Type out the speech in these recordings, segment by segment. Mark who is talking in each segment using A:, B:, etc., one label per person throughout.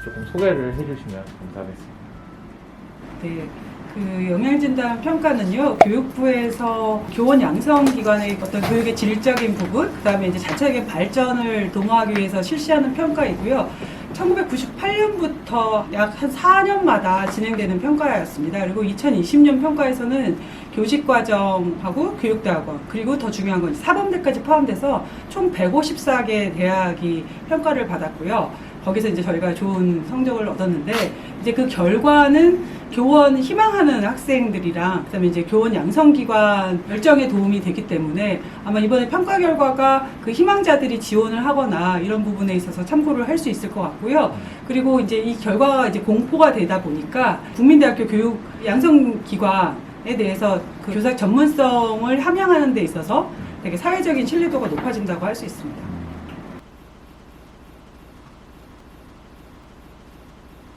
A: 조금 소개를 해주시면 감사하겠습니다.
B: 네. 그 영양진단 평가는요, 교육부에서 교원 양성기관의 어떤 교육의 질적인 부분, 그 다음에 이제 자체적인 발전을 도모하기 위해서 실시하는 평가이고요. 1998년부터 약 한 4년마다 진행되는 평가였습니다. 그리고 2020년 평가에서는 교직과정하고 교육대학원, 그리고 더 중요한 건 사범대까지 포함돼서 총 154개 대학이 평가를 받았고요. 거기서 이제 저희가 좋은 성적을 얻었는데, 이제 그 결과는 교원 희망하는 학생들이랑 그다음에 이제 교원 양성기관 열정에 도움이 되기 때문에 아마 이번에 평가 결과가 그 희망자들이 지원을 하거나 이런 부분에 있어서 참고를 할 수 있을 것 같고요. 그리고 이제 이 결과가 이제 공포가 되다 보니까 국민대학교 교육 양성기관에 대해서 그 교사 전문성을 함양하는 데 있어서 되게 사회적인 신뢰도가 높아진다고 할 수 있습니다.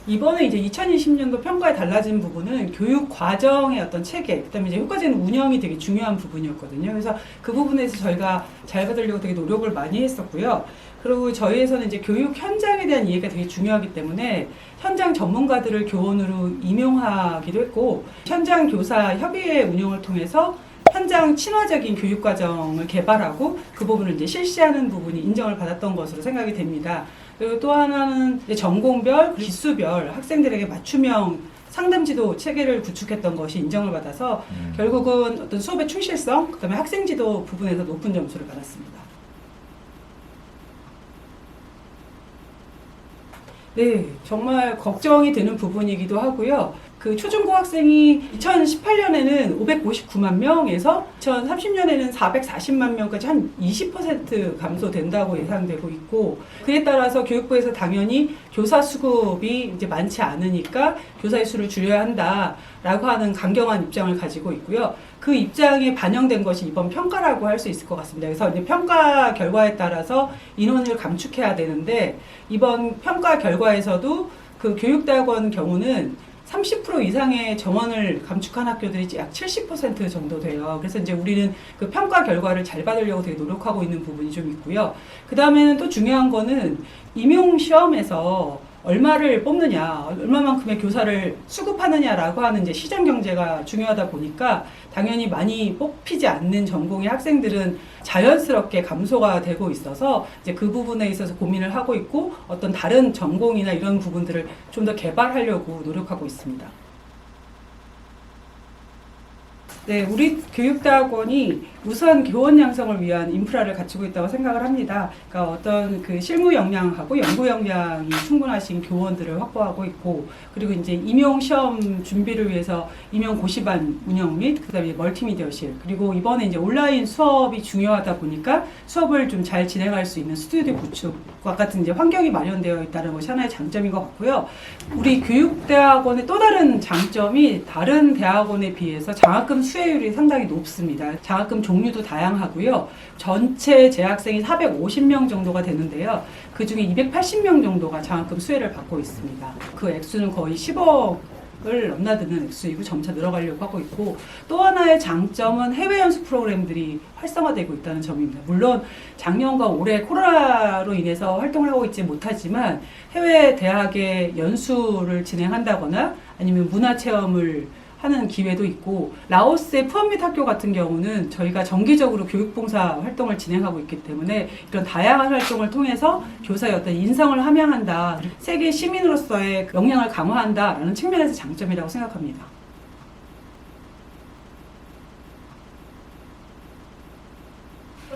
B: 이번에 이제 2020년도 평가에 달라진 부분은 교육 과정의 어떤 체계, 그다음에 이제 효과적인 운영이 되게 중요한 부분이었거든요. 그래서 그 부분에서 저희가 잘 받으려고 되게 노력을 많이 했었고요. 그리고 저희에서는 이제 교육 현장에 대한 이해가 되게 중요하기 때문에 현장 전문가들을 교원으로 임용하기도 했고, 현장 교사 협의회 운영을 통해서 현장 친화적인 교육 과정을 개발하고 그 부분을 이제 실시하는 부분이 인정을 받았던 것으로 생각이 됩니다. 그리고 또 하나는 이제 전공별, 기수별 학생들에게 맞춤형 상담지도 체계를 구축했던 것이 인정을 받아서 결국은 어떤 수업의 충실성, 그다음에 학생지도 부분에서 높은 점수를 받았습니다. 네, 정말 걱정이 되는 부분이기도 하고요. 그 초중고 학생이 2018년에는 559만 명에서 2030년에는 440만 명까지 한 20% 감소된다고 예상되고 있고, 그에 따라서 교육부에서 당연히 교사 수급이 이제 많지 않으니까 교사의 수를 줄여야 한다라고 하는 강경한 입장을 가지고 있고요. 그 입장에 반영된 것이 이번 평가라고 할 수 있을 것 같습니다. 그래서 이제 평가 결과에 따라서 인원을 감축해야 되는데, 이번 평가 결과에서도 그 교육대학원 경우는 30% 이상의 정원을 감축한 학교들이 약 70% 정도 돼요. 그래서 이제 우리는 그 평가 결과를 잘 받으려고 되게 노력하고 있는 부분이 좀 있고요. 그 다음에는 또 중요한 거는 임용 시험에서 얼마를 뽑느냐, 얼마만큼의 교사를 수급하느냐라고 하는 이제 시장 경제가 중요하다 보니까 당연히 많이 뽑히지 않는 전공의 학생들은 자연스럽게 감소가 되고 있어서 이제 그 부분에 있어서 고민을 하고 있고, 어떤 다른 전공이나 이런 부분들을 좀 더 개발하려고 노력하고 있습니다. 네, 우리 교육대학원이 우선 교원 양성을 위한 인프라를 갖추고 있다고 생각을 합니다. 그러니까 어떤 그 실무 역량하고 연구 역량이 충분하신 교원들을 확보하고 있고, 그리고 이제 임용 시험 준비를 위해서 임용 고시반 운영 및 그다음에 멀티미디어실, 그리고 이번에 이제 온라인 수업이 중요하다 보니까 수업을 좀 잘 진행할 수 있는 스튜디오 구축과 같은 이제 환경이 마련되어 있다는 것이 하나의 장점인 것 같고요. 우리 교육대학원의 또 다른 장점이 다른 대학원에 비해서 장학금 수혜율이 상당히 높습니다. 장학금 종류도 다양하고요. 전체 재학생이 450명 정도가 되는데요. 그 중에 280명 정도가 장학금 수혜를 받고 있습니다. 그 액수는 거의 10억을 넘나드는 액수이고 점차 늘어가려고 하고 있고, 또 하나의 장점은 해외 연수 프로그램들이 활성화되고 있다는 점입니다. 물론 작년과 올해 코로나로 인해서 활동을 하고 있지 못하지만 해외 대학에 연수를 진행한다거나 아니면 문화체험을 하는 기회도 있고, 라오스의 푸엄밋 학교 같은 경우는 저희가 정기적으로 교육봉사 활동을 진행하고 있기 때문에 이런 다양한 활동을 통해서 교사의 어떤 인성을 함양한다, 세계 시민으로서의 역량을 강화한다라는 측면에서 장점이라고 생각합니다.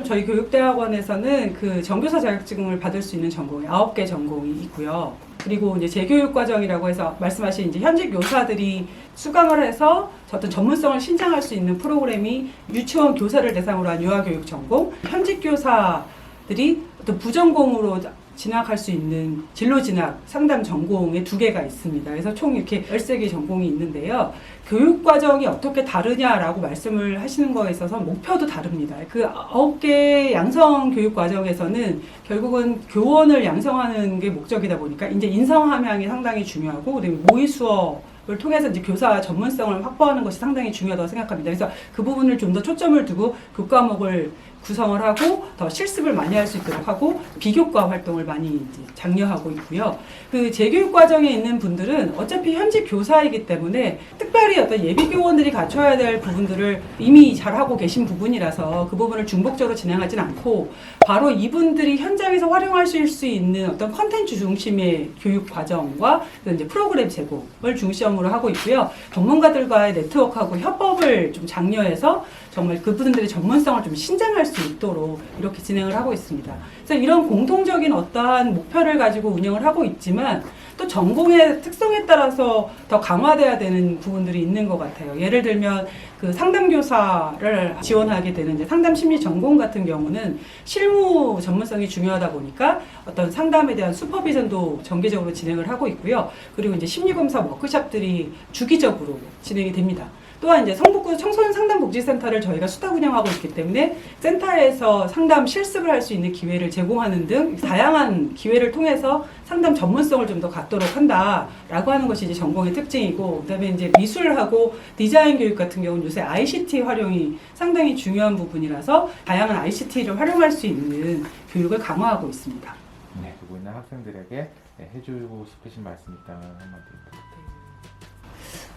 B: 저희 교육대학원에서는 그 정교사 자격증을 받을 수 있는 전공이 9개 전공이 있고요. 그리고 이제 재교육 과정이라고 해서 말씀하신 이제 현직 교사들이 수강을 해서 어떤 전문성을 신장할 수 있는 프로그램이 유치원 교사를 대상으로 한 유아교육 전공, 현직 교사들이 어떤 부전공으로 진학할 수 있는 진로 진학 상담 전공의 2개가 있습니다. 그래서 총 이렇게 13개 전공이 있는데요. 교육 과정이 어떻게 다르냐라고 말씀을 하시는 거에 있어서 목표도 다릅니다. 그 9개 양성 교육 과정에서는 결국은 교원을 양성하는 게 목적이다 보니까 이제 인성 함양이 상당히 중요하고, 그리고 모의 수업을 통해서 이제 교사 전문성을 확보하는 것이 상당히 중요하다고 생각합니다. 그래서 그 부분을 좀 더 초점을 두고 교과목을 구성을 하고 더 실습을 많이 할 수 있도록 하고 비교과 활동을 많이 이제 장려하고 있고요. 그 재교육 과정에 있는 분들은 어차피 현직 교사이기 때문에 특별히 어떤 예비 교원들이 갖춰야 될 부분들을 이미 잘 하고 계신 부분이라서 그 부분을 중복적으로 진행하진 않고 바로 이분들이 현장에서 활용할 수 있는 어떤 컨텐츠 중심의 교육 과정과 이제 프로그램 제공을 중점으로 하고 있고요. 전문가들과의 네트워크하고 협업을 좀 장려해서 정말 그분들의 전문성을 좀 신장할 수 있도록 이렇게 진행을 하고 있습니다. 그래서 이런 공통적인 어떠한 목표를 가지고 운영을 하고 있지만 또 전공의 특성에 따라서 더 강화돼야 되는 부분들이 있는 것 같아요. 예를 들면 그 상담교사를 지원하게 되는 이제 상담심리 전공 같은 경우는 실무 전문성이 중요하다 보니까 어떤 상담에 대한 슈퍼비전도 정기적으로 진행을 하고 있고요. 그리고 이제 심리검사 워크숍들이 주기적으로 진행이 됩니다. 또한 이제 성북구 청소년 상담복지센터를 저희가 수탁 운영하고 있기 때문에 센터에서 상담 실습을 할 수 있는 기회를 제공하는 등 다양한 기회를 통해서 상담 전문성을 좀 더 갖도록 한다라고 하는 것이 이제 전공의 특징이고, 그다음에 이제 미술하고 디자인 교육 같은 경우는 요새 ICT 활용이 상당히 중요한 부분이라서 다양한 ICT를 활용할 수 있는 교육을 강화하고 있습니다.
A: 네, 듣고 있는 학생들에게 해주고 싶으신 말씀 있다면 한마디 부탁드립니다.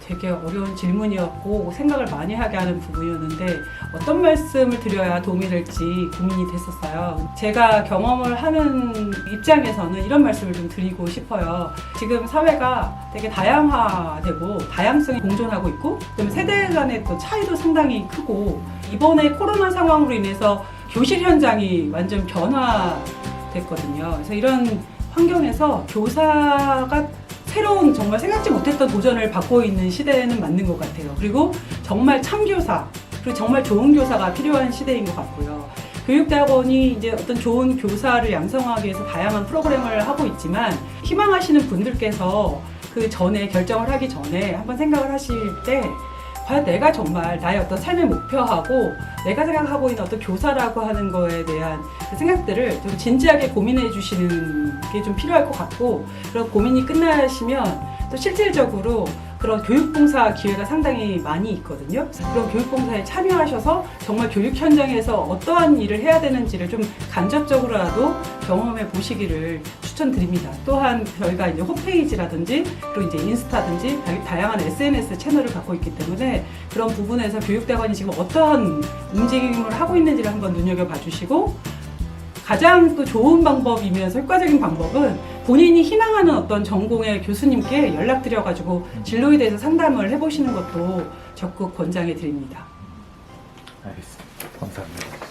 B: 되게 어려운 질문이었고 생각을 많이 하게 하는 부분이었는데 어떤 말씀을 드려야 도움이 될지 고민이 됐었어요. 제가 경험을 하는 입장에서는 이런 말씀을 좀 드리고 싶어요. 지금 사회가 되게 다양화되고 다양성이 공존하고 있고 그다음에 세대 간의 또 차이도 상당히 크고 이번에 코로나 상황으로 인해서 교실 현장이 완전 변화됐거든요. 그래서 이런 환경에서 교사가 새로운 정말 생각지 못했던 도전을 받고 있는 시대는 맞는 것 같아요. 그리고 정말 참교사, 그리고 정말 좋은 교사가 필요한 시대인 것 같고요. 교육대학원이 이제 어떤 좋은 교사를 양성하기 위해서 다양한 프로그램을 하고 있지만 희망하시는 분들께서 그 전에 결정을 하기 전에 한번 생각을 하실 때 과연 내가 정말 나의 어떤 삶의 목표하고 내가 생각하고 있는 어떤 교사라고 하는 거에 대한 그 생각들을 좀 진지하게 고민해 주시는 게 좀 필요할 것 같고, 그런 고민이 끝나시면 또 실질적으로 그런 교육봉사 기회가 상당히 많이 있거든요. 그런 교육봉사에 참여하셔서 정말 교육 현장에서 어떠한 일을 해야 되는지를 좀 간접적으로라도 경험해 보시기를 추천드립니다. 또한 저희가 이제 홈페이지라든지 그리고 이제 인스타든지 다양한 SNS 채널을 갖고 있기 때문에 그런 부분에서 교육대학원이 지금 어떠한 움직임을 하고 있는지를 한번 눈여겨봐 주시고, 가장 또 좋은 방법이면서 효과적인 방법은 본인이 희망하는 어떤 전공의 교수님께 연락드려가지고 진로에 대해서 상담을 해보시는 것도 적극 권장해 드립니다.
A: 알겠습니다. 감사합니다.